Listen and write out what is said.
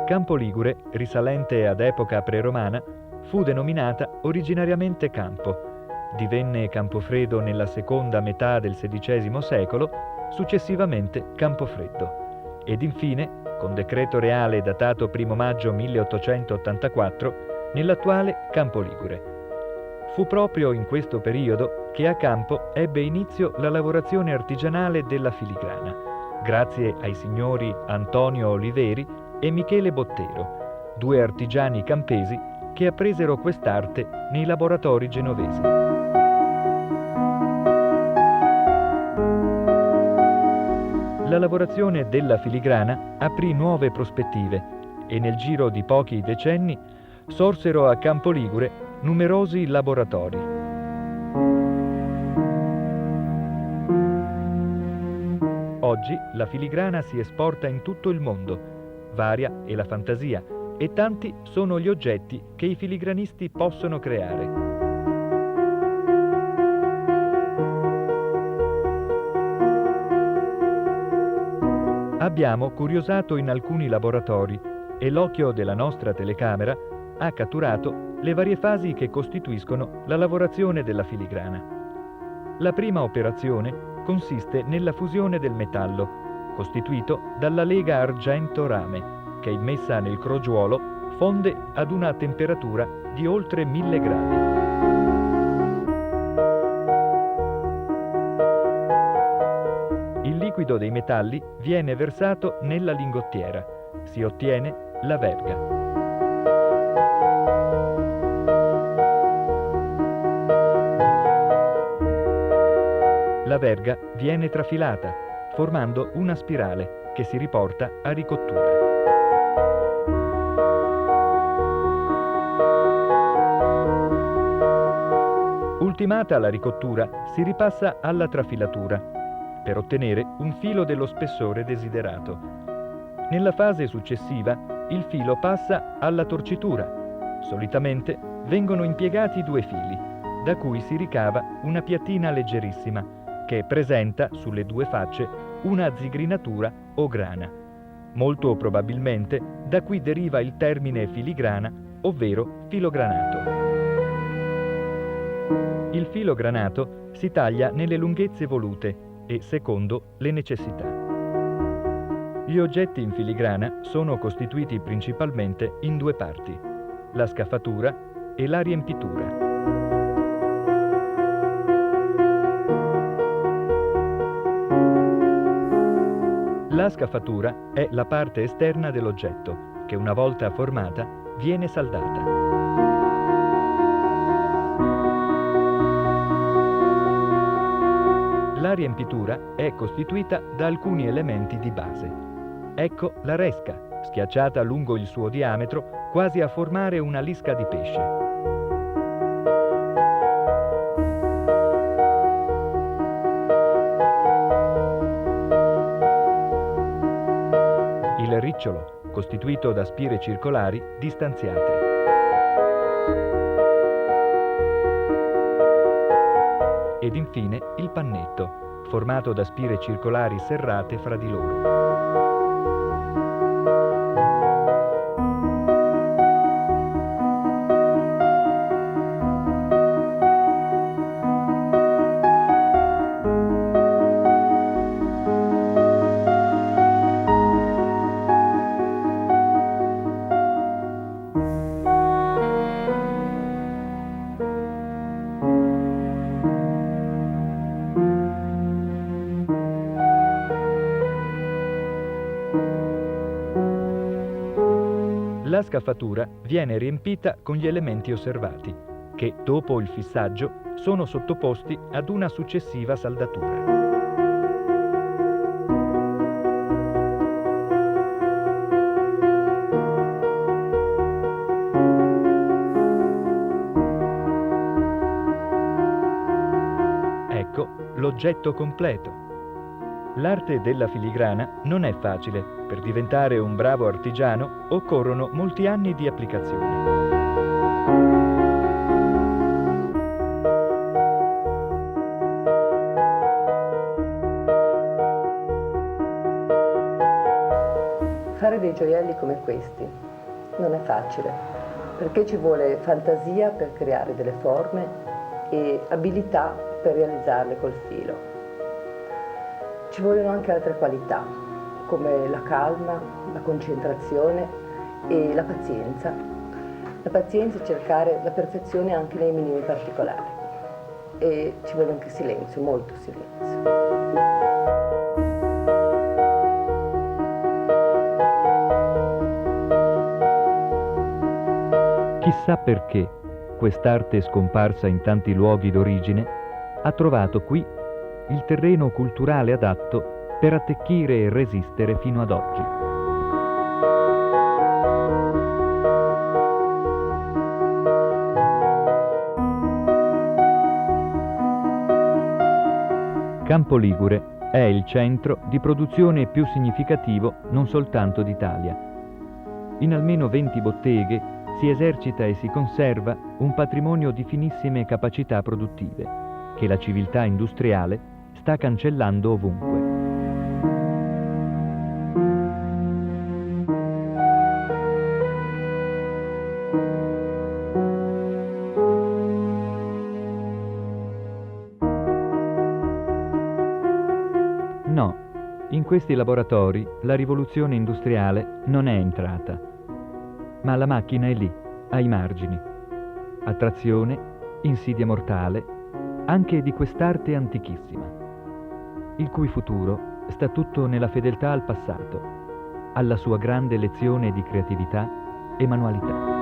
Campo Ligure, risalente ad epoca preromana, fu denominata originariamente Campo. Divenne Campofredo nella seconda metà del XVI secolo, successivamente Campofreddo, ed infine, con decreto reale datato 1 maggio 1884, nell'attuale Campo Ligure. Fu proprio in questo periodo che a Campo ebbe inizio la lavorazione artigianale della filigrana, grazie ai signori Antonio Oliveri e Michele Bottero, due artigiani campesi che appresero quest'arte nei laboratori genovesi. La lavorazione della filigrana aprì nuove prospettive e nel giro di pochi decenni sorsero a Campo Ligure numerosi laboratori. Oggi la filigrana si esporta in tutto il mondo, varia è la fantasia e tanti sono gli oggetti che i filigranisti possono creare. Abbiamo curiosato in alcuni laboratori e l'occhio della nostra telecamera ha catturato le varie fasi che costituiscono la lavorazione della filigrana. La prima operazione consiste nella fusione del metallo, costituito dalla lega argento-rame, che immessa nel crogiuolo fonde ad una temperatura di oltre 1000 gradi. Il liquido dei metalli viene versato nella lingottiera. Si ottiene la verga. La verga viene trafilata, formando una spirale che si riporta a ricottura. Ultimata la ricottura, si ripassa alla trafilatura, per ottenere un filo dello spessore desiderato. Nella fase successiva, il filo passa alla torcitura. Solitamente vengono impiegati 2 fili, da cui si ricava una piattina leggerissima, che presenta sulle 2 facce una zigrinatura o grana. Molto probabilmente da qui deriva il termine filigrana, ovvero filogranato. Il filo granato si taglia nelle lunghezze volute e secondo le necessità. Gli oggetti in filigrana sono costituiti principalmente in 2 parti, la scaffatura e la riempitura. La scaffatura è la parte esterna dell'oggetto, che una volta formata viene saldata. La riempitura è costituita da alcuni elementi di base. Ecco la resca, schiacciata lungo il suo diametro, quasi a formare una lisca di pesce. Il ricciolo, costituito da spire circolari distanziate. Ed infine il pannetto, formato da spire circolari serrate fra di loro. La scaffatura viene riempita con gli elementi osservati, che dopo il fissaggio sono sottoposti ad una successiva saldatura. Ecco l'oggetto completo. L'arte della filigrana non è facile. Per diventare un bravo artigiano occorrono molti anni di applicazione. Fare dei gioielli come questi. Non è facile, perché ci vuole fantasia per creare delle forme e abilità per realizzarle col filo. Ci vogliono anche altre qualità, come la calma, la concentrazione e la pazienza. La pazienza è cercare la perfezione anche nei minimi particolari. E ci vuole anche silenzio, molto silenzio. Chissà perché quest'arte scomparsa in tanti luoghi d'origine ha trovato qui il terreno culturale adatto per attecchire e resistere fino ad oggi. Campo Ligure è il centro di produzione più significativo non soltanto d'Italia. In almeno 20 botteghe si esercita e si conserva un patrimonio di finissime capacità produttive che la civiltà industriale sta cancellando ovunque. No, in questi laboratori la rivoluzione industriale non è entrata, ma la macchina è lì, ai margini. Attrazione, insidia mortale, anche di quest'arte antichissima, il cui futuro sta tutto nella fedeltà al passato, alla sua grande lezione di creatività e manualità.